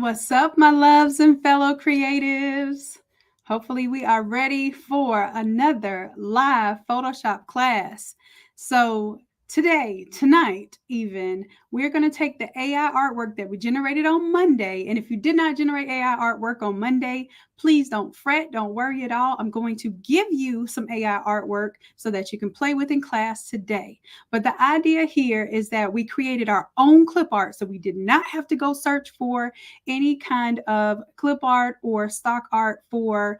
What's up, my loves and fellow creatives? Hopefully, we are ready for another live Photoshop class. So, tonight, even, we're going to take the AI artwork that we generated on Monday. And if you did not generate AI artwork on Monday, please don't fret, don't worry at all. I'm going to give you some AI artwork so that you can play with in class today. But the idea here is that we created our own clip art, so we did not have to go search for any kind of clip art or stock art for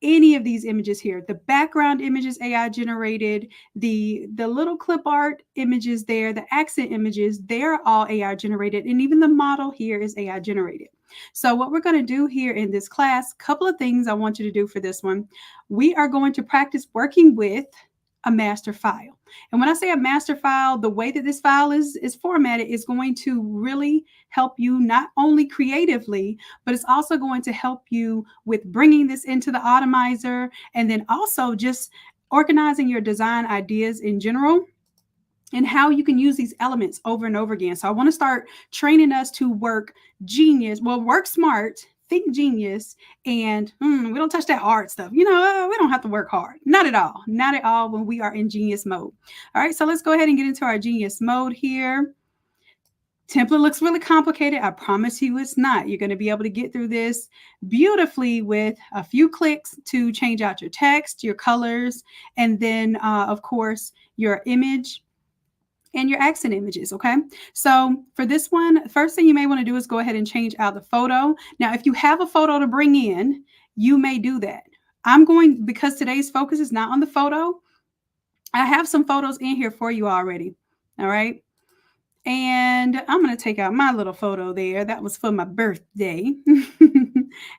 any of these images here. The background images AI generated, the little clip art images there, the accent images, they're all AI generated, and even the model here is AI generated. So what we're going to do here in this class, couple of things I want you to do for this one. We are going to practice working with a master file. And when I say a master file, the way that this file is formatted is going to really help you not only creatively, but it's also going to help you with bringing this into the Automizer and then also just organizing your design ideas in general and how you can use these elements over and over again. So I want to start training us to work work smart, think genius, and we don't touch that art stuff. We don't have to work hard. Not at all. Not at all when we are in genius mode. All right, so let's go ahead and get into our genius mode here. Template looks really complicated. I promise you it's not. You're going to be able to get through this beautifully with a few clicks to change out your text, your colors, and then, of course, your image and your accent images, okay? So for this one, first thing you may want to do is go ahead and change out the photo. Now, if you have a photo to bring in, you may do that. Because today's focus is not on the photo, I have some photos in here for you already, all right? And I'm going to take out my little photo there. That was for my birthday.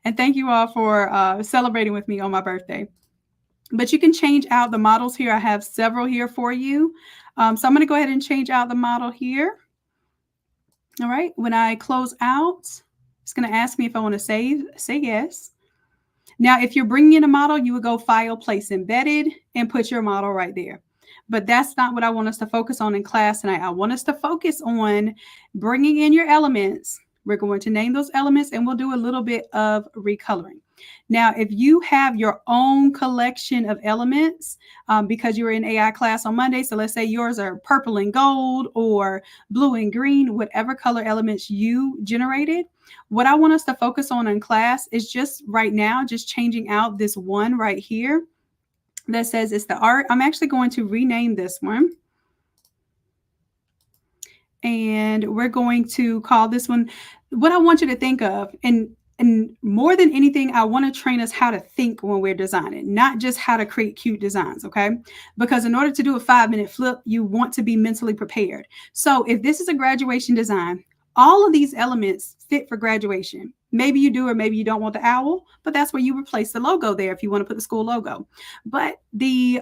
And thank you all for celebrating with me on my birthday. But you can change out the models here. I have several here for you. So I'm going to go ahead and change out the model here. All right. When I close out, it's going to ask me if I want to save. Say yes. Now, if you're bringing in a model, you would go File, Place Embedded, and put your model right there. But that's not what I want us to focus on in class tonight. I want us to focus on bringing in your elements. We're going to name those elements, and we'll do a little bit of recoloring. Now, if you have your own collection of elements, because you were in AI class on Monday, so let's say yours are purple and gold or blue and green, whatever color elements you generated, what I want us to focus on in class is just right now, just changing out this one right here that says it's the art. I'm actually going to rename this one. And we're going to call this one, what I want you to think of, and more than anything, I want to train us how to think when we're designing, not just how to create cute designs, okay? Because in order to do a 5-minute flip, you want to be mentally prepared. So if this is a graduation design, all of these elements fit for graduation. Maybe you do or maybe you don't want the owl, but that's where you replace the logo there if you want to put the school logo. But the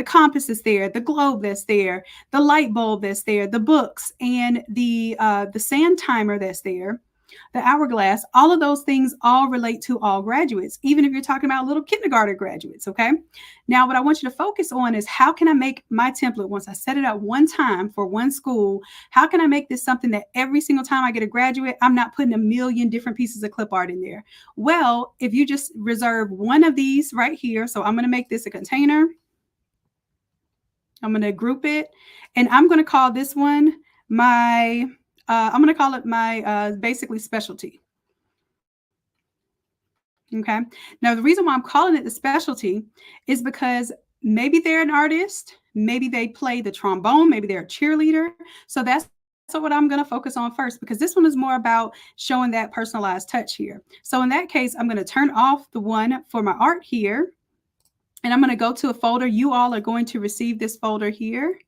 compass is there, the globe that's there, the light bulb that's there, the books, and the sand timer that's there, the hourglass, all of those things all relate to all graduates, even if you're talking about little kindergarten graduates, okay? Now, what I want you to focus on is how can I make my template, once I set it up one time for one school, how can I make this something that every single time I get a graduate, I'm not putting a million different pieces of clip art in there? Well, if you just reserve one of these right here, so I'm going to make this a container. I'm going to group it, and I'm going to call this one I'm going to call it my basically specialty. Okay. Now, the reason why I'm calling it the specialty is because maybe they're an artist, maybe they play the trombone, maybe they're a cheerleader. So that's what I'm going to focus on first, because this one is more about showing that personalized touch here. So in that case, I'm going to turn off the one for my art here, and I'm going to go to a folder. You all are going to receive this folder here.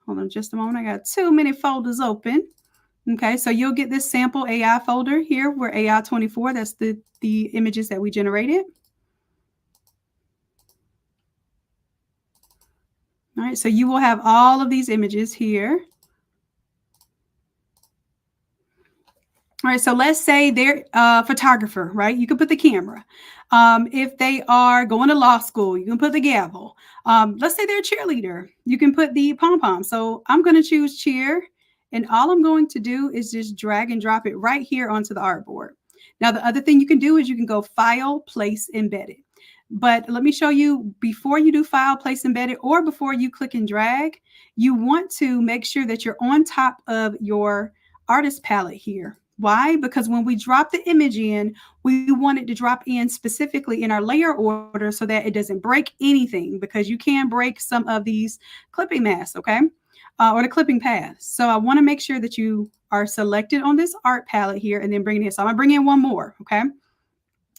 Hold on just a moment. I got too many folders open. Okay, so you'll get this sample AI folder here where AI 24, that's the images that we generated. All right, so you will have all of these images here. All right, so let's say they're a photographer, right? You can put the camera. If they are going to law school, you can put the gavel. Let's say they're a cheerleader. You can put the pom-pom. So I'm going to choose cheer. And all I'm going to do is just drag and drop it right here onto the artboard. Now, the other thing you can do is you can go File, Place, Embedded. But let me show you, before you do File, Place, Embedded, or before you click and drag, you want to make sure that you're on top of your artist palette here. Why? Because when we drop the image in, we want it to drop in specifically in our layer order so that it doesn't break anything, because you can break some of these clipping masks, okay? Or the clipping path. So I want to make sure that you are selected on this art palette here and then bring it in. So I'm going to bring in one more, okay?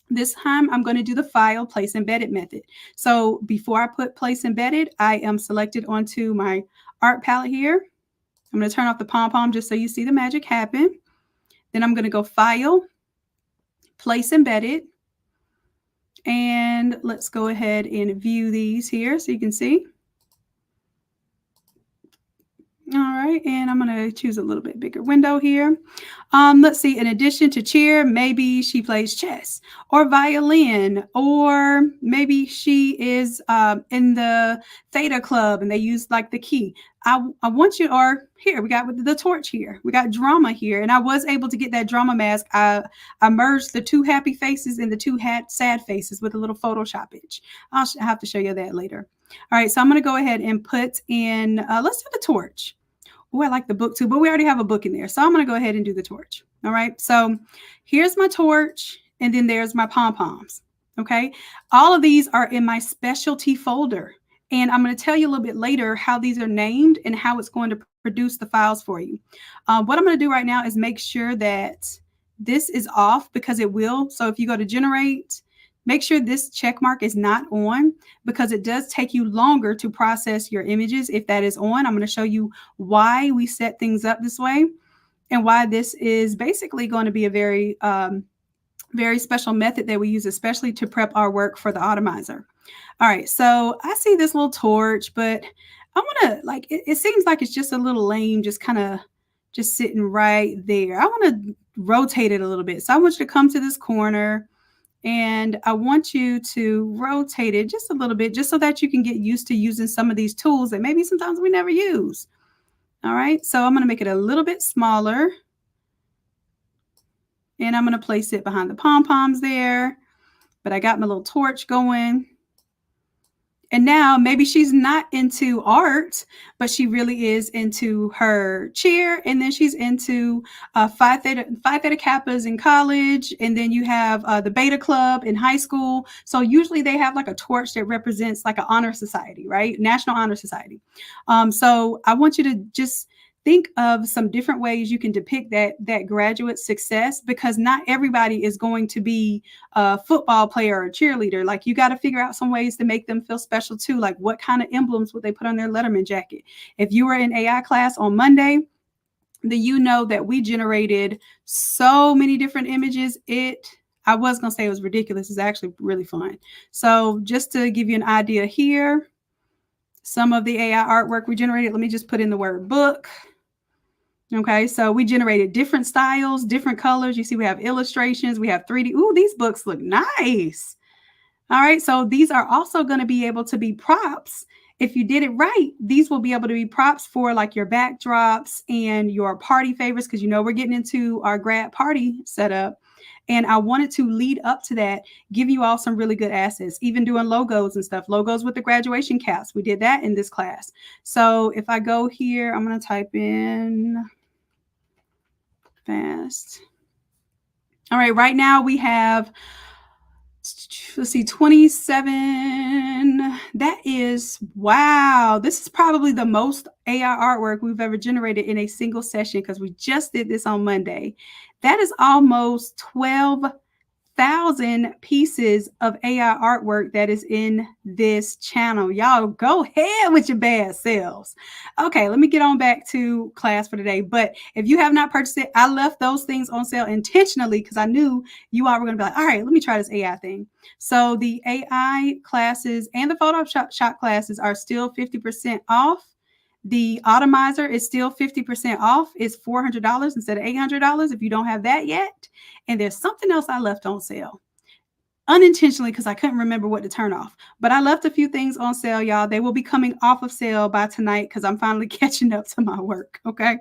This time I'm going to do the File, Place, Embedded method. So before I put Place Embedded, I am selected onto my art palette here. I'm going to turn off the pom-pom just so you see the magic happen. Then I'm going to go File, Place Embedded. And let's go ahead and view these here so you can see. All right, and I'm going to choose a little bit bigger window here. Let's see, in addition to cheer, maybe she plays chess or violin, or maybe she is in the theta club and they use like the key. I want you, or here, we got with the torch here. We got drama here, and I was able to get that drama mask. I merged the two happy faces and the two sad faces with a little Photoshop-age. I'll have to show you that later. All right, so I'm going to go ahead and put in, let's do the torch. Oh, I like the book too, but we already have a book in there. So I'm going to go ahead and do the torch. All right, so here's my torch, and then there's my pom-poms. Okay, all of these are in my specialty folder. And I'm going to tell you a little bit later how these are named and how it's going to produce the files for you. What I'm going to do right now is make sure that this is off, because it will. So if you go to generate, make sure this check mark is not on, because it does take you longer to process your images if that is on. I'm going to show you why we set things up this way and why this is basically going to be a very, very special method that we use, especially to prep our work for the Automizer. All right, so I see this little torch, but I want to, like, it seems like it's just a little lame, just kind of just sitting right there. I want to rotate it a little bit. So I want you to come to this corner, and I want you to rotate it just a little bit, just so that you can get used to using some of these tools that maybe sometimes we never use. All right, so I'm going to make it a little bit smaller, and I'm going to place it behind the pom-poms there. But I got my little torch going. And now maybe she's not into art, but she really is into her cheer. And then she's into Phi Theta Kappas in college. And then you have the Beta Club in high school. So usually they have like a torch that represents like an honor society, right? National Honor Society. So I want you to just think of some different ways you can depict that graduate success, because not everybody is going to be a football player or a cheerleader. Like, you got to figure out some ways to make them feel special too. Like, what kind of emblems would they put on their Letterman jacket? If you were in AI class on Monday, then you know that we generated so many different images. I was going to say it was ridiculous. It's actually really fun. So just to give you an idea here, some of the AI artwork we generated, let me just put in the word book. Okay, so we generated different styles, different colors. You see, we have illustrations, we have 3D. Ooh, these books look nice. All right, so these are also going to be able to be props. If you did it right, these will be able to be props for like your backdrops and your party favors, because you know we're getting into our grad party setup. And I wanted to lead up to that, give you all some really good assets, even doing logos and stuff, logos with the graduation caps. We did that in this class. So if I go here, I'm going to type in fast. All right, now we have, let's see, 27. That is, wow. This is probably the most AI artwork we've ever generated in a single session, because we just did this on Monday. That is almost 12,000 pieces of AI artwork that is in this channel. Y'all go ahead with your bad selves. Okay, let me get on back to class for today. But if you have not purchased it, I left those things on sale intentionally because I knew you all were going to be like, all right, let me try this AI thing. So the AI classes and the Photoshop classes are still 50% off. The Automizer is still 50% off. It's $400 instead of $800 if you don't have that yet. And there's something else I left on sale. unintentionally because I couldn't remember what to turn off. But I left a few things on sale, y'all. They will be coming off of sale by tonight because I'm finally catching up to my work. Okay.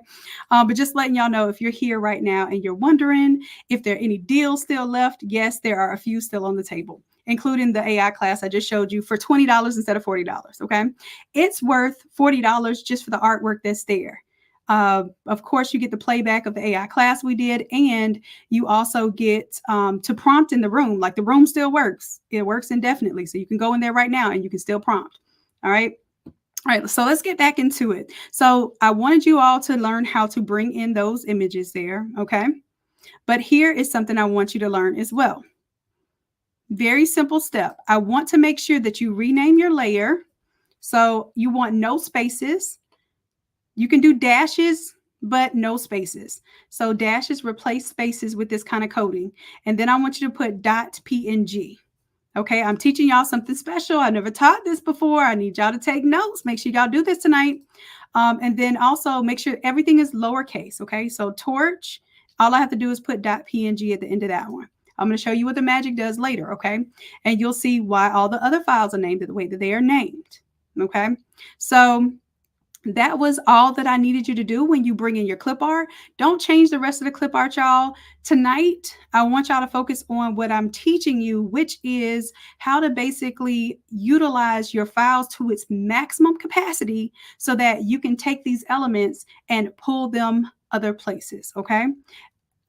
But just letting y'all know, if you're here right now and you're wondering if there are any deals still left, yes, there are a few still on the table, including the AI class I just showed you for $20 instead of $40. Okay. It's worth $40 just for the artwork that's there. Of course, you get the playback of the AI class we did, and you also get to prompt in the room. Like, the room still works. It works indefinitely. So you can go in there right now and you can still prompt. All right. All right, so let's get back into it. So I wanted you all to learn how to bring in those images there, okay? But here is something I want you to learn as well. Very simple step. I want to make sure that you rename your layer. So you want no spaces. You can do dashes, but no spaces. So dashes replace spaces with this kind of coding. And then I want you to put .png. Okay, I'm teaching y'all something special. I never taught this before. I need y'all to take notes. Make sure y'all do this tonight. And then also make sure everything is lowercase. Okay, so torch, all I have to do is put .png at the end of that one. I'm going to show you what the magic does later. Okay, and you'll see why all the other files are named the way that they are named. Okay, so that was all that I needed you to do when you bring in your clip art. Don't change the rest of the clip art, y'all. Tonight, I want y'all to focus on what I'm teaching you, which is how to basically utilize your files to its maximum capacity so that you can take these elements and pull them other places, okay?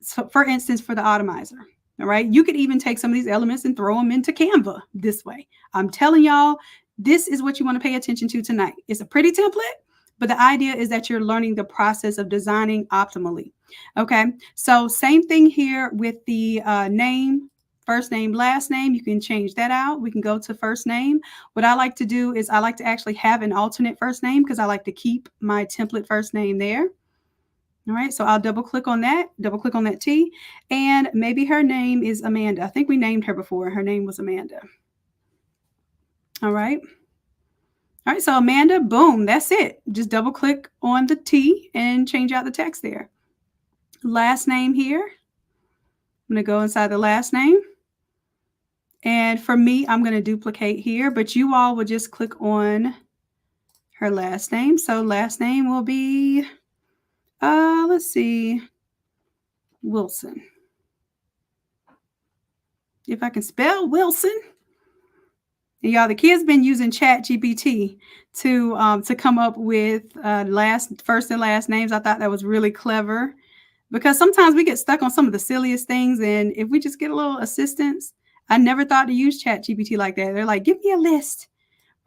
So for instance, for the Automizer, all right, you could even take some of these elements and throw them into Canva this way. I'm telling y'all, this is what you want to pay attention to tonight. It's a pretty template, but the idea is that you're learning the process of designing optimally. Okay, so same thing here with the name, first name, last name. You can change that out. We can go to first name. What I like to do is I like to actually have an alternate first name because I like to keep my template first name there. All right, so I'll double click on that T, and maybe her name is Amanda. I think we named her before. Her name was Amanda. All right. All right, so Amanda, boom, that's it. Just double click on the T and change out the text there. Last name here. I'm going to go inside the last name. And for me, I'm going to duplicate here, but you all will just click on her last name. So last name will be, let's see, Wilson. If I can spell Wilson. And y'all, the kids been using ChatGPT to come up with first and last names. I thought that was really clever because sometimes we get stuck on some of the silliest things, and if we just get a little assistance, I never thought to use ChatGPT like that. They're like, give me a list.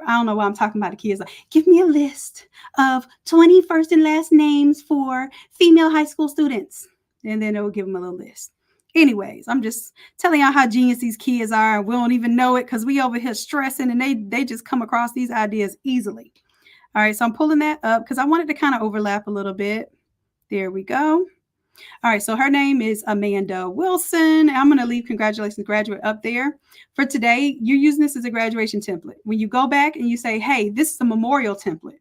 I don't know why I'm talking about the kids. Like, give me a list of 20 first and last names for female high school students, and then it will give them a little list. Anyways, I'm just telling y'all how genius these kids are, and we don't even know it because we over here stressing, and they just come across these ideas easily. All right, so I'm pulling that up because I wanted to kind of overlap a little bit. There we go. All right, so her name is Amanda Wilson. I'm going to leave congratulations graduate up there. For today, you're using this as a graduation template. When you go back and you say, hey, this is a memorial template,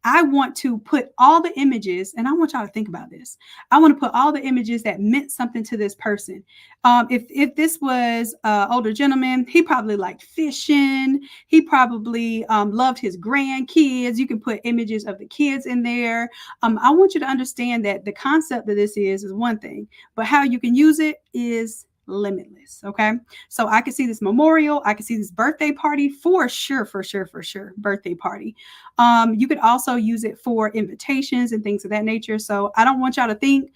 I want to put all the images, and I want y'all to think about this. I want to put all the images that meant something to this person. If this was an older gentleman, he probably liked fishing. He probably loved his grandkids. You can put images of the kids in there. I want you to understand that the concept of this is one thing, but how you can use it is limitless. Okay, so I can see this memorial, I can see this birthday party for sure, birthday party. You could also use it for invitations and things of that nature. So I don't want y'all to think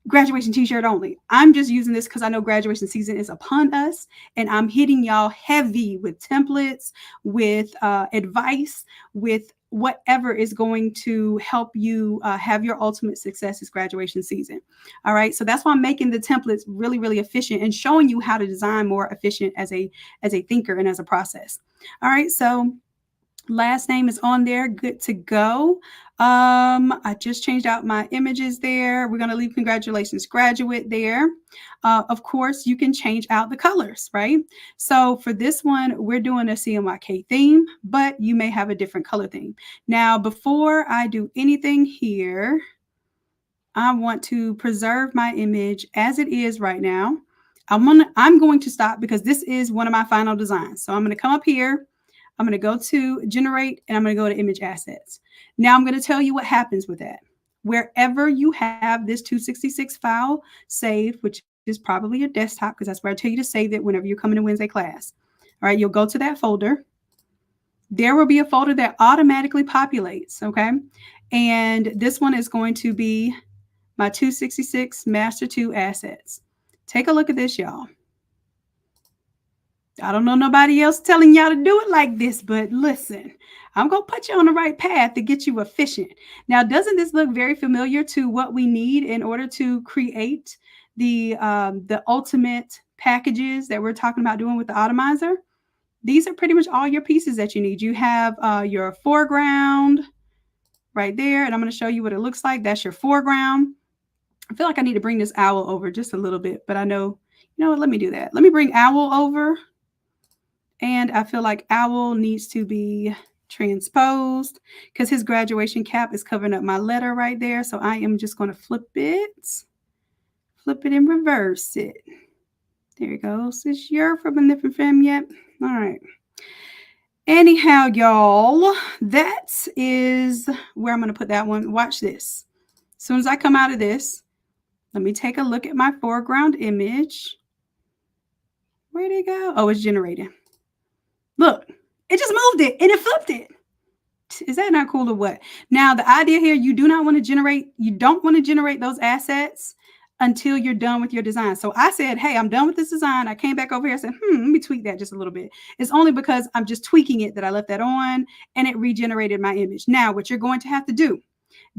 graduation t-shirt only. I'm just using this because I know graduation season is upon us, and I'm hitting y'all heavy with templates, with advice, with whatever is going to help you have your ultimate success this graduation season. All right, so that's why I'm making the templates really, really efficient and showing you how to design more efficient as a thinker and as a process. All right, so last name is on there, good to go. I just changed out my images there. We're going to leave congratulations graduate there. Of course, you can change out the colors, right? So for this one, we're doing a CMYK theme, but you may have a different color theme. Now, before I do anything here, I want to preserve my image as it is right now. I'm going to stop because this is one of my final designs. So I'm going to come up here. I'm going to go to generate and I'm going to go to image assets. Now I'm going to tell you what happens with that. Wherever you have this 266 file saved, which is probably your desktop, because that's where I tell you to save it whenever you're coming to Wednesday class. All right, you'll go to that folder. There will be a folder that automatically populates, okay? And this one is going to be my 266 Master 2 assets. Take a look at this, y'all. I don't know nobody else telling y'all to do it like this, but listen, I'm going to put you on the right path to get you efficient. Now, doesn't this look very familiar to what we need in order to create the ultimate packages that we're talking about doing with the Automizer? These are pretty much all your pieces that you need. You have your foreground right there, and I'm going to show you what it looks like. That's your foreground. I feel like I need to bring this owl over just a little bit, but I know, you know what, let me do that. Let me bring owl over. And I feel like owl needs to be transposed because his graduation cap is covering up my letter right there. So I am just going to flip it and reverse it. There it goes. Is your from a different film yet? All right. Anyhow, y'all, that is where I'm going to put that one. Watch this. As soon as I come out of this, let me take a look at my foreground image. Where'd it go? Oh, it's generating. Look, it just moved it and it flipped it. Is that not cool or what? Now, the idea here, you don't want to generate those assets until you're done with your design. So I said, hey, I'm done with this design. I came back over here and said, let me tweak that just a little bit. It's only because I'm just tweaking it that I left that on and it regenerated my image. Now, what you're going to have to do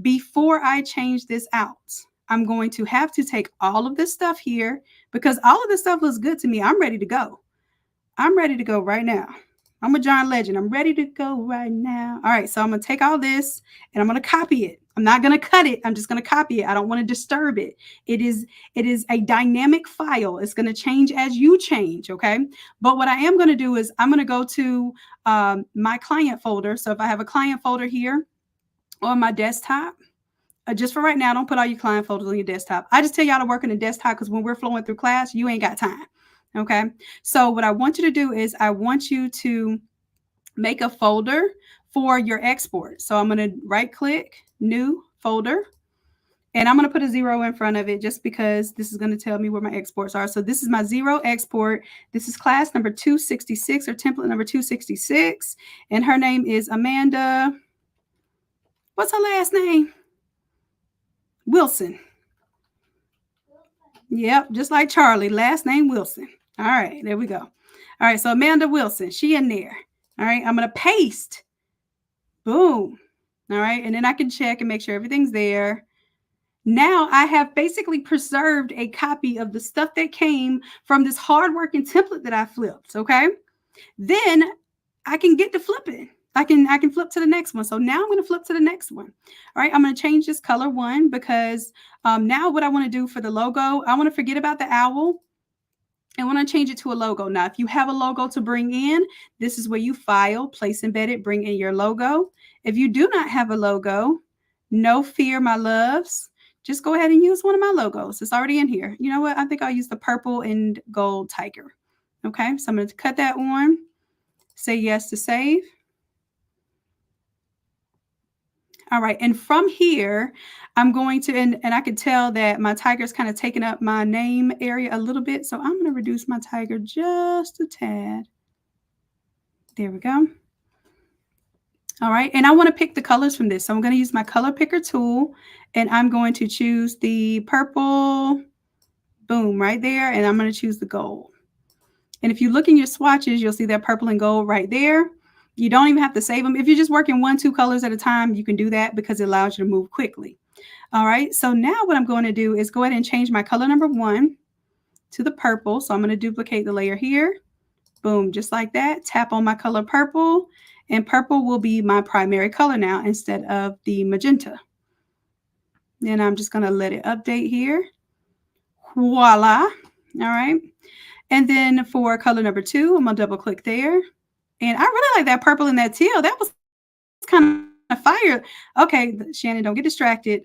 before I change this out, I'm going to have to take all of this stuff here because all of this stuff looks good to me. I'm ready to go. I'm ready to go right now. I'm a John Legend. I'm ready to go right now. All right, so I'm going to take all this and I'm going to copy it. I'm not going to cut it. I'm just going to copy it. I don't want to disturb it. It is a dynamic file. It's going to change as you change, okay? But what I am going to do is I'm going to go to my client folder. So if I have a client folder here on my desktop, just for right now, don't put all your client folders on your desktop. I just tell y'all to work on the desktop because when we're flowing through class, you ain't got time. Okay. So what I want you to do is I want you to make a folder for your export. So I'm going to right click, new folder, and I'm going to put a 0 in front of it just because this is going to tell me where my exports are. So this is my 0 export. This is class number 266 or template number 266. And her name is Amanda. What's her last name? Wilson. Yep. Just like Charlie, last name Wilson. All right, there we go. All right, so Amanda Wilson, she in there. All right, I'm going to paste. Boom. All right, and then I can check and make sure everything's there. Now I have basically preserved a copy of the stuff that came from this hardworking template that I flipped, okay? Then I can get to flipping. I can flip to the next one. So now I'm going to flip to the next one. All right, I'm going to change this color one because now what I want to do for the logo, I want to forget about the owl. I want to change it to a logo. Now, if you have a logo to bring in, this is where you file, place embedded, bring in your logo. If you do not have a logo, no fear, my loves. Just go ahead and use one of my logos. It's already in here. You know what? I think I'll use the purple and gold tiger. Okay, so I'm going to cut that one. Say yes to save. All right, and from here, I'm going to, and I could tell that my tiger's kind of taking up my name area a little bit. So I'm going to reduce my tiger just a tad. There we go. All right, and I want to pick the colors from this. So I'm going to use my color picker tool, and I'm going to choose the purple, boom, right there, and I'm going to choose the gold. And if you look in your swatches, you'll see that purple and gold right there. You don't even have to save them. If you're just working 1-2 colors at a time, you can do that because it allows you to move quickly. All right, so now what I'm going to do is go ahead and change my color number 1 to the purple. So I'm going to duplicate the layer here. Boom, just like that. Tap on my color purple, and purple will be my primary color now instead of the magenta. Then I'm just going to let it update here. Voila. All right. And then for color number 2, I'm going to double click there. And I really like that purple and that teal. That was kind of fire. Okay, Shannon, don't get distracted.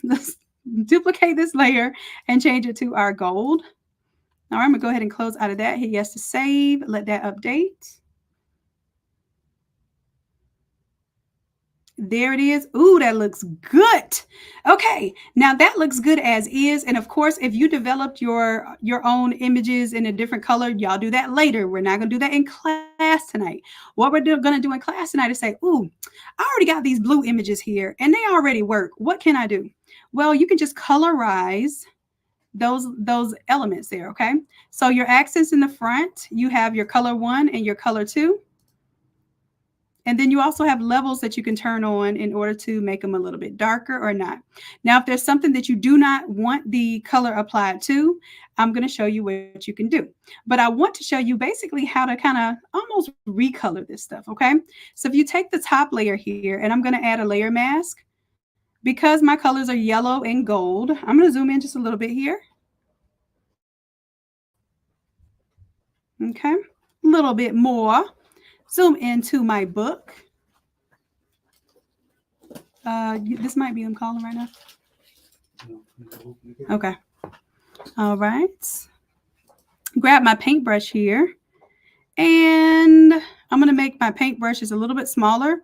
Let's duplicate this layer and change it to our gold. All right, I'm gonna go ahead and close out of that. Hit yes to save, let that update. There it is. Ooh, that looks good. Okay, now that looks good as is. And of course, if you developed your own images in a different color, y'all do that later. We're not gonna do that in class tonight. What we're gonna do in class tonight is say, ooh, I already got these blue images here and they already work. What can I do? Well, you can just colorize those elements there, okay? So your accents in the front, you have your color 1 and your color 2. And then you also have levels that you can turn on in order to make them a little bit darker or not. Now, if there's something that you do not want the color applied to, I'm going to show you what you can do. But I want to show you basically how to kind of almost recolor this stuff, okay? So if you take the top layer here, and I'm going to add a layer mask, because my colors are yellow and gold, I'm going to zoom in just a little bit here. Okay, a little bit more. Zoom into my book. This might be them calling right now. Okay. All right. Grab my paintbrush here. And I'm going to make my paintbrushes a little bit smaller.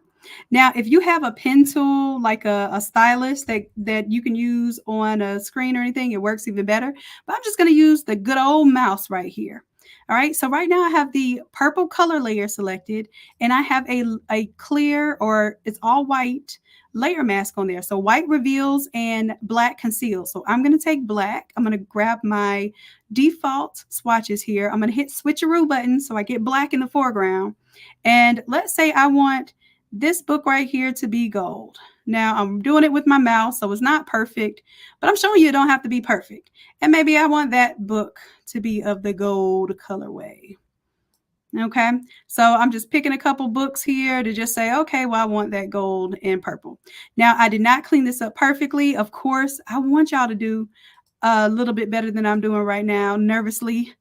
Now, if you have a pen tool, like a stylus that you can use on a screen or anything, it works even better. But I'm just going to use the good old mouse right here. All right, so right now I have the purple color layer selected, and I have a clear, or it's all white, layer mask on there. So white reveals and black conceals. So I'm going to take black. I'm going to grab my default swatches here. I'm going to hit switcheroo button so I get black in the foreground. And let's say I want this book right here to be gold. Now I'm doing it with my mouse, so it's not perfect, but I'm showing you it don't have to be perfect. And maybe I want that book to be of the gold colorway. Okay, so I'm just picking a couple books here to just say, okay, well, I want that gold and purple. Now, I did not clean this up perfectly. Of course, I want y'all to do a little bit better than I'm doing right now, nervously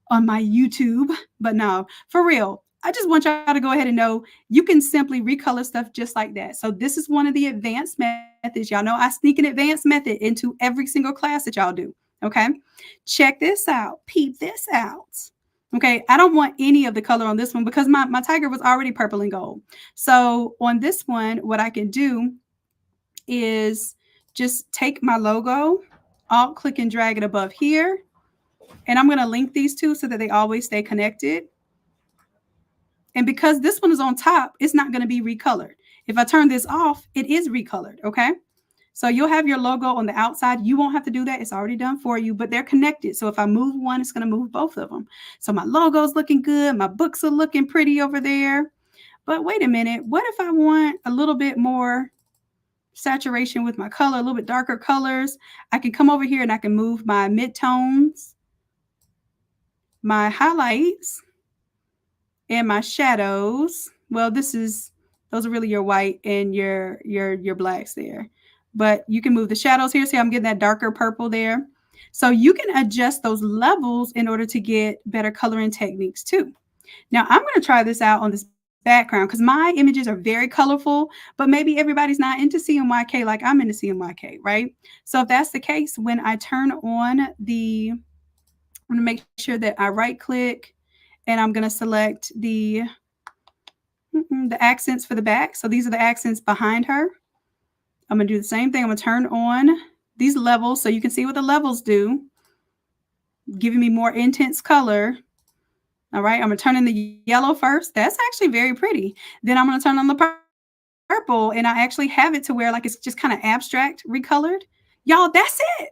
on my YouTube. But no, for real, I just want y'all to go ahead and know you can simply recolor stuff just like that. So this is one of the advanced methods. Y'all know I sneak an advanced method into every single class that y'all do. Okay, check this out. Peep this out. Okay, I don't want any of the color on this one because my tiger was already purple and gold. So on this one, what I can do is just take my logo, alt click and drag it above here. And I'm going to link these two so that they always stay connected. And because this one is on top, it's not going to be recolored. If I turn this off, it is recolored, okay? So you'll have your logo on the outside. You won't have to do that. It's already done for you, but they're connected. So if I move one, it's going to move both of them. So my logo's looking good. My books are looking pretty over there. But wait a minute. What if I want a little bit more saturation with my color, a little bit darker colors? I can come over here and I can move my midtones, my highlights, and my shadows. Well, those are really your white and your blacks there. But you can move the shadows here. See, I'm getting that darker purple there. So you can adjust those levels in order to get better coloring techniques too. Now I'm going to try this out on this background because my images are very colorful, but maybe everybody's not into CMYK like I'm into CMYK, right? So if that's the case, when I turn on I'm going to make sure that I right click and I'm going to select the accents for the back. So these are the accents behind her. I'm going to do the same thing. I'm going to turn on these levels so you can see what the levels do, giving me more intense color. All right, I'm going to turn in the yellow first. That's actually very pretty. Then I'm going to turn on the purple, and I actually have it to where like it's just kind of abstract recolored. Y'all, that's it.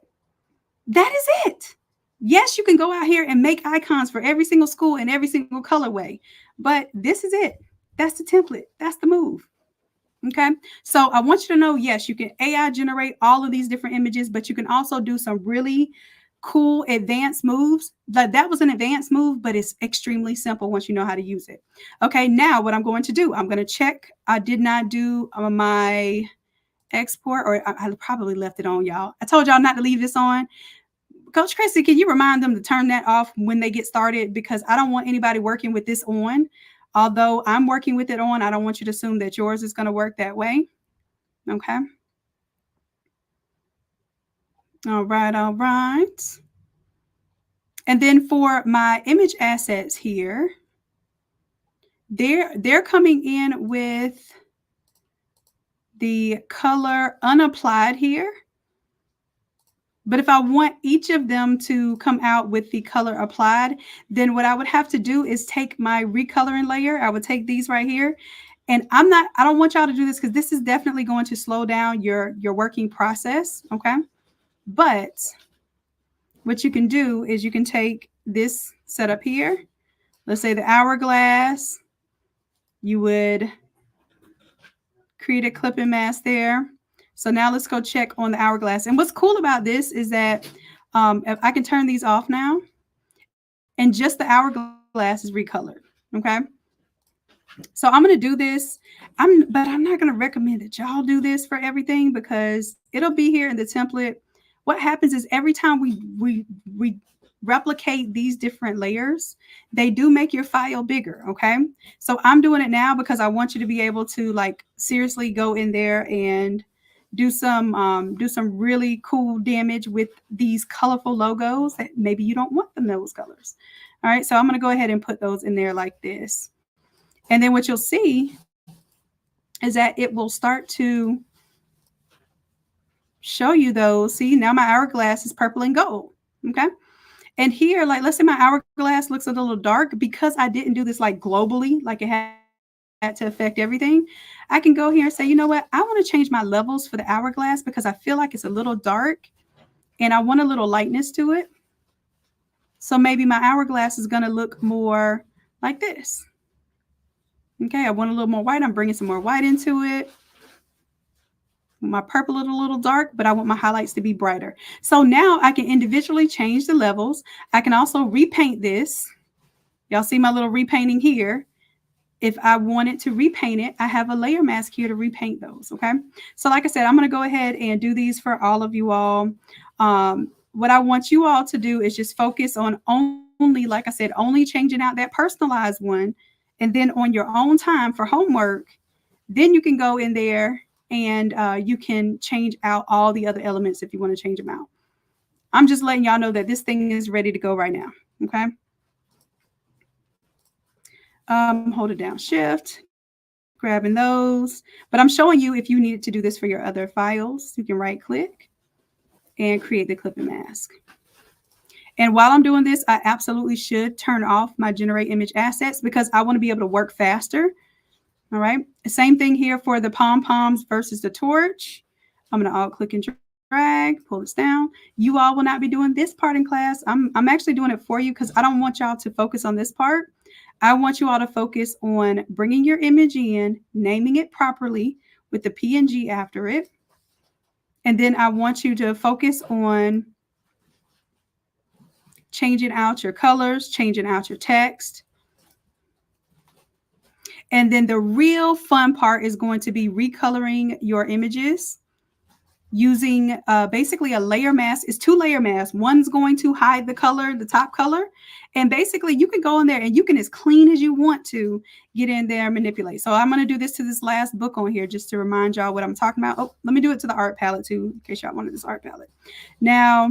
That is it. Yes, you can go out here and make icons for every single school and every single colorway, but this is it. That's the template. That's the move. Okay, so I want you to know, yes, you can AI generate all of these different images, but you can also do some really cool advanced moves. That was an advanced move, but it's extremely simple once you know how to use it. Okay, now what I'm going to do, I'm going to check. I did not do my export, or I probably left it on, y'all. I told y'all not to leave this on. Coach Chrissy, can you remind them to turn that off when they get started? Because I don't want anybody working with this on. Although I'm working with it on, I don't want you to assume that yours is going to work that way. Okay. All right. All right. And then for my image assets here, they're coming in with the color unapplied here. But if I want each of them to come out with the color applied, then what I would have to do is take my recoloring layer. I would take these right here. And I don't want y'all to do this because this is definitely going to slow down your working process. Okay. But what you can do is you can take this setup here. Let's say the hourglass. You would create a clipping mask there. So now let's go check on the hourglass. And what's cool about this is that if I can turn these off now, and just the hourglass is recolored. Okay. So I'm going to do this. But I'm not going to recommend that y'all do this for everything because it'll be here in the template. What happens is every time we replicate these different layers, they do make your file bigger. Okay. So I'm doing it now because I want you to be able to like seriously go in there and do some really cool damage with these colorful logos that maybe you don't want them those colors. All right. So I'm going to go ahead and put those in there like this. And then what you'll see is that it will start to show you those. See, now my hourglass is purple and gold. Okay. And here, like, let's say my hourglass looks a little dark because I didn't do this like globally, like it had to affect everything. I can go here and say, you know what? I want to change my levels for the hourglass because I feel like it's a little dark and I want a little lightness to it. So maybe my hourglass is going to look more like this. Okay, I want a little more white. I'm bringing some more white into it. My purple is a little dark, but I want my highlights to be brighter. So now I can individually change the levels. I can also repaint this. Y'all see my little repainting here. If I wanted to repaint it, I have a layer mask here to repaint those, okay? So like I said, I'm going to go ahead and do these for all of you all. What I want you all to do is just focus on only, like I said, only changing out that personalized one. And then on your own time for homework, then you can go in there and you can change out all the other elements if you want to change them out. I'm just letting y'all know that this thing is ready to go right now, okay? Hold it down, shift, grabbing those. But I'm showing you if you needed to do this for your other files, you can right click and create the clipping mask. And while I'm doing this, I absolutely should turn off my generate image assets because I want to be able to work faster. All right. The same thing here for the pom-poms versus the torch. I'm going to alt click and drag, pull this down. You all will not be doing this part in class. I'm actually doing it for you because I don't want y'all to focus on this part. I want you all to focus on bringing your image in, naming it properly with the PNG after it. And then I want you to focus on changing out your colors, changing out your text. And then the real fun part is going to be recoloring your images using basically a layer mask. It's 2 layer masks. One's going to hide the color, the top color. And basically you can go in there and you can, as clean as you want to, get in there and manipulate. So I'm going to do this to this last book on here just to remind y'all what I'm talking about. Oh, let me do it to the art palette too, in case y'all wanted this art palette. Now,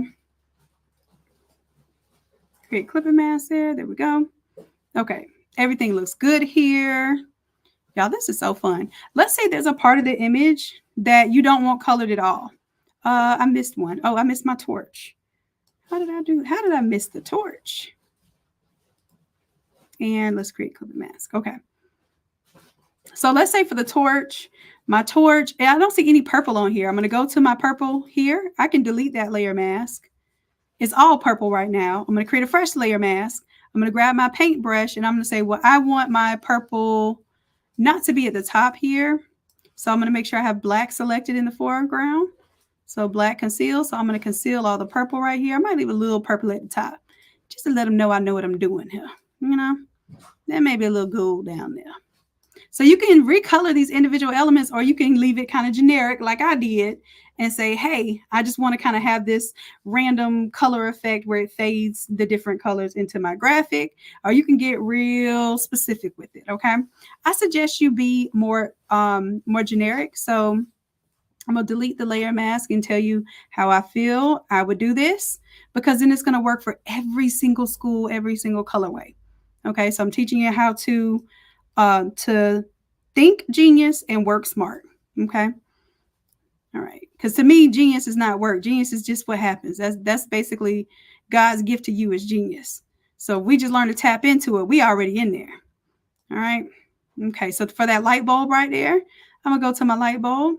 create clipping mask there. There we go. Okay. Everything looks good here. Y'all, this is so fun. Let's say there's a part of the image that you don't want colored at all. I missed one. Oh, I missed my torch. How did I miss the torch? And let's create clipping mask. Okay. So let's say for the torch, my torch, and I don't see any purple on here. I'm going to go to my purple here. I can delete that layer mask. It's all purple right now. I'm going to create a fresh layer mask. I'm going to grab my paintbrush and I'm going to say, well, I want my purple not to be at the top here. So I'm going to make sure I have black selected in the foreground. So black conceal. So I'm going to conceal all the purple right here. I might leave a little purple at the top just to let them know I know what I'm doing here. You know, there may be a little gold down there. So you can recolor these individual elements or you can leave it kind of generic like I did and say, hey, I just want to kind of have this random color effect where it fades the different colors into my graphic, or you can get real specific with it. Okay. I suggest you be more generic. So I'm going to delete the layer mask and tell you how I feel I would do this, because then it's going to work for every single school, every single colorway. Okay, so I'm teaching you how to think genius and work smart. Okay, all right. Because to me, genius is not work. Genius is just what happens. That's basically God's gift to you is genius. So we just learn to tap into it. We already in there. All right. Okay. So for that light bulb right there, I'm gonna go to my light bulb.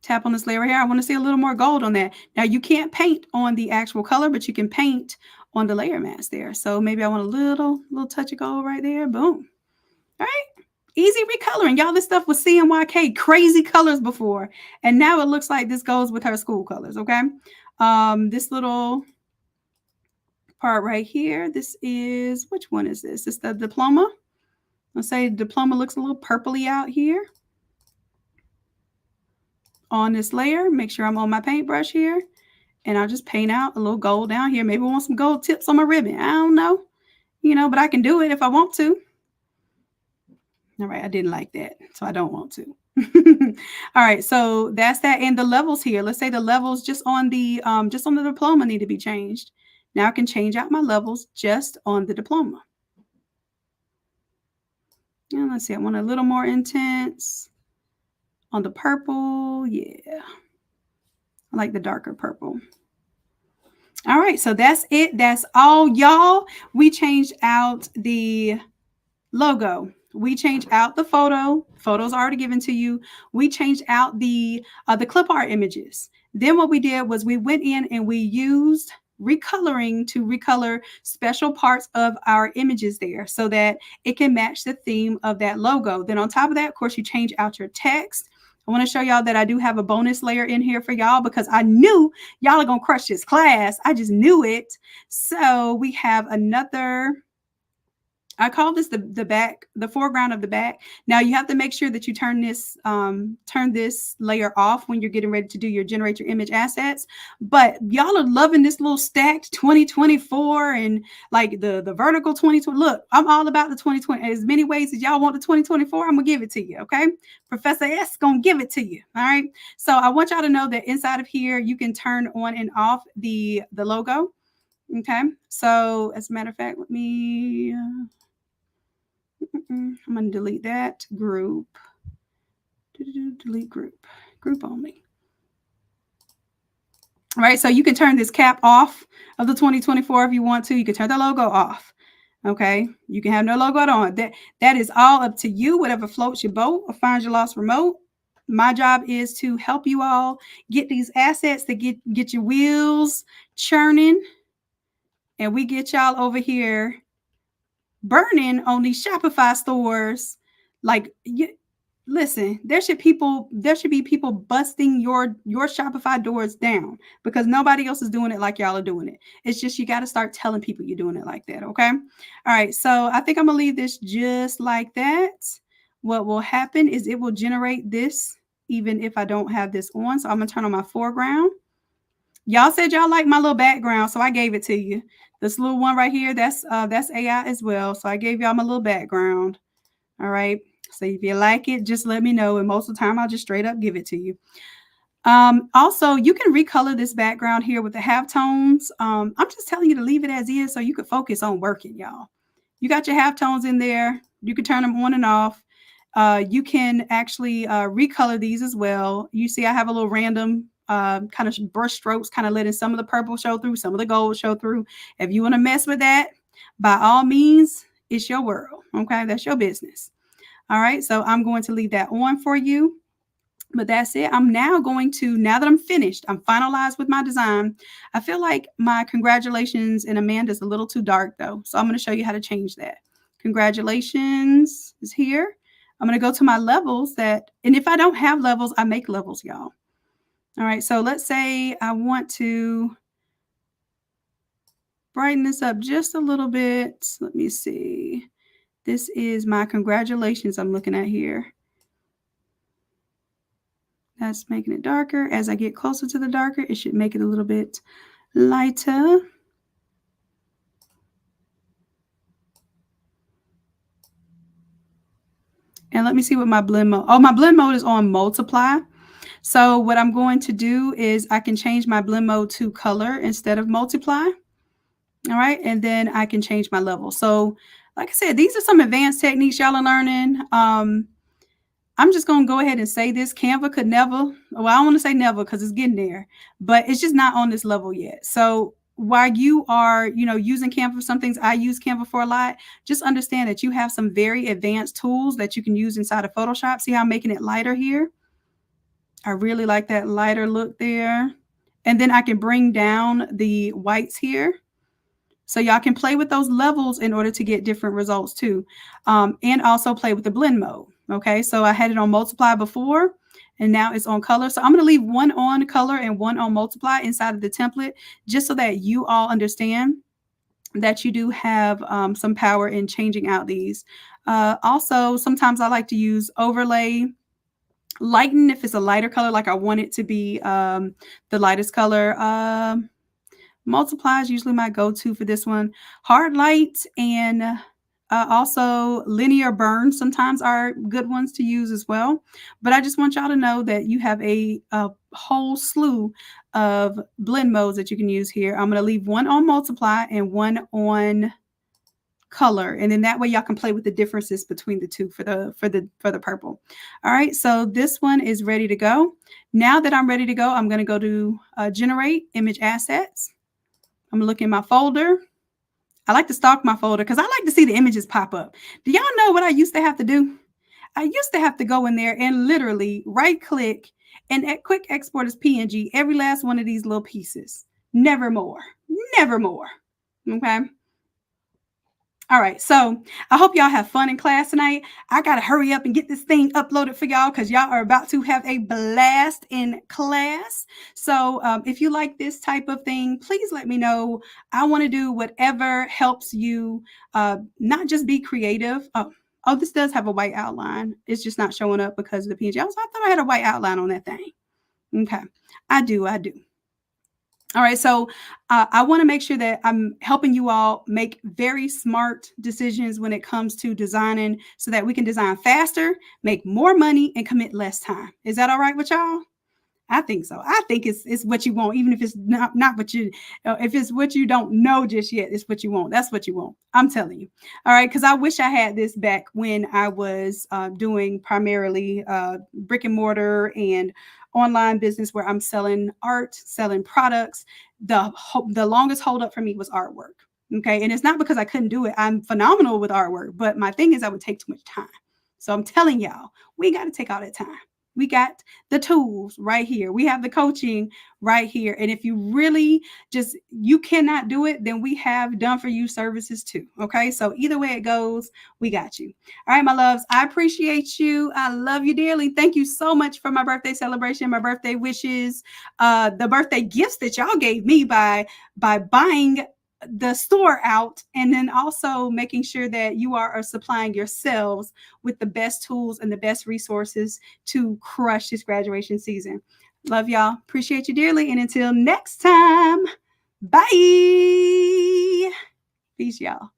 Tap on this layer here. I want to see a little more gold on that. Now you can't paint on the actual color, but you can paint on the layer mask there. So maybe I want a little touch of gold right there. Boom. All right. Easy recoloring. Y'all, this stuff was CMYK, crazy colors before. And now it looks like this goes with her school colors, okay? This little part right here, this is, which one is this? It's the diploma. Let's say diploma looks a little purpley out here. On this layer, make sure I'm on my paintbrush here. And I'll just paint out a little gold down here. Maybe I want some gold tips on my ribbon. I don't know, but I can do it if I want to. All right, I didn't like that, so I don't want to. All right, so that's that. And the levels here, let's say the levels just on the diploma need to be changed. Now I can change out my levels just on the diploma. And let's see, I want a little more intense on the purple. Yeah, I like the darker purple. All right, so that's it. That's all, y'all. We changed out the logo. We changed out the photos already given to you. We changed out the Clipart images. Then what we did was we went in and we used recoloring to recolor special parts of our images there so that it can match the theme of that logo. Then on top of that, of course, you change out your text. I want to show y'all that I do have a bonus layer in here for y'all because I knew y'all are going to crush this class. I just knew it. So we have another, I call this the back, the foreground of the back. Now you have to make sure that you turn this layer off when you're getting ready to do your generate your image assets. But y'all are loving this little stacked 2024 and like the vertical 2020. Look, I'm all about the 2020. As many ways as y'all want the 2024, I'm gonna give it to you. Okay, Professor S gonna give it to you. All right. So I want y'all to know that inside of here you can turn on and off the logo. Okay. So as a matter of fact, let me. I'm going to delete that group. Delete group only. All right, so you can turn this cap off of the 2024 if you want to. You can turn the logo off. Okay, you can have no logo at all. That is all up to you. Whatever floats your boat or finds your lost remote. My job is to help you all get these assets to get your wheels churning, and we get y'all over here burning on these Shopify stores. Like, listen, there should be people busting your Shopify doors down because nobody else is doing it like y'all are doing it. It's just you got to start telling people you're doing it like that. Okay. All right. So I think I'm gonna leave this just like that. What will happen is it will generate this even if I don't have this on. So I'm gonna turn on my foreground. Y'all said y'all like my little background, so I gave it to you. This little one right here, that's AI as well. So I gave y'all my little background. All right. So if you like it, just let me know. And most of the time, I'll just straight up give it to you. Also, you can recolor this background here with the halftones. I'm just telling you to leave it as is so you can focus on working, y'all. You got your halftones in there. You can turn them on and off. You can actually recolor these as well. You see I have a little random kind of brush strokes, kind of letting some of the purple show through, some of the gold show through. If you want to mess with that, by all means, it's your world. Okay, that's your business. All right, so I'm going to leave that on for you. But that's it. I'm now going to, now that I'm finished, I'm finalized with my design. I feel like my congratulations and Amanda's a little too dark though. So I'm going to show you how to change that. Congratulations is here. I'm going to go to my levels and if I don't have levels, I make levels, y'all. All right, so let's say I want to brighten this up just a little bit. Let me see. This is my congratulations I'm looking at here. That's making it darker. As I get closer to the darker, it should make it a little bit lighter. And let me see what my blend mode. Oh, my blend mode is on multiply. So what I'm going to do is I can change my blend mode to color instead of multiply. All right. And then I can change my level. So like I said, these are some advanced techniques y'all are learning. I'm just going to go ahead and say this. Canva could never, well, I don't want to say never because it's getting there, but it's just not on this level yet. So while you are, using Canva for some things, I use Canva for a lot. Just understand that you have some very advanced tools that you can use inside of Photoshop. See how I'm making it lighter here? I really like that lighter look there. And then I can bring down the whites here. So y'all can play with those levels in order to get different results too. And also play with the blend mode. Okay, so I had it on multiply before and now it's on color. So I'm going to leave one on color and one on multiply inside of the template just so that you all understand that you do have some power in changing out these. Also, sometimes I like to use overlay, lighten if it's a lighter color, like I want it to be the lightest color. Multiply is usually my go-to for this one. Hard light and also linear burn sometimes are good ones to use as well. But I just want y'all to know that you have a whole slew of blend modes that you can use here. I'm going to leave one on multiply and one on color, and then that way y'all can play with the differences between the two for the purple. All right, so this one is ready to go. Now that I'm ready to go, I'm going to go to generate image assets. I'm looking in my folder. I like to stalk my folder because I like to see the images pop up. Do y'all know what I used to have to do? I used to have to go in there and literally right click and quick export as PNG every last one of these little pieces. Never more. Never more. Okay. All right, so I hope y'all have fun in class tonight. I got to hurry up and get this thing uploaded for y'all because y'all are about to have a blast in class. So if you like this type of thing, please let me know. I want to do whatever helps you not just be creative. Oh, this does have a white outline. It's just not showing up because of the PNG. I thought I had a white outline on that thing. Okay, I do. All right, so I want to make sure that I'm helping you all make very smart decisions when it comes to designing so that we can design faster, make more money, and commit less time. Is that all right with y'all? I think so. I think it's what you want, even if it's not what you, if it's what you don't know just yet, it's what you want. That's what you want. I'm telling you. All right, because I wish I had this back when I was doing primarily brick and mortar and online business where I'm selling art, selling products. The longest holdup for me was artwork. Okay, and it's not because I couldn't do it. I'm phenomenal with artwork, but my thing is I would take too much time. So I'm telling y'all, we got to take all that time. We got the tools right here. We have the coaching right here. And if you really you cannot do it, then we have done for you services too. Okay. So either way it goes, we got you. All right, my loves. I appreciate you. I love you dearly. Thank you so much for my birthday celebration, my birthday wishes, the birthday gifts that y'all gave me by buying the store out, and then also making sure that you are supplying yourselves with the best tools and the best resources to crush this graduation season. Love y'all. Appreciate you dearly. And until next time, bye. Peace, y'all.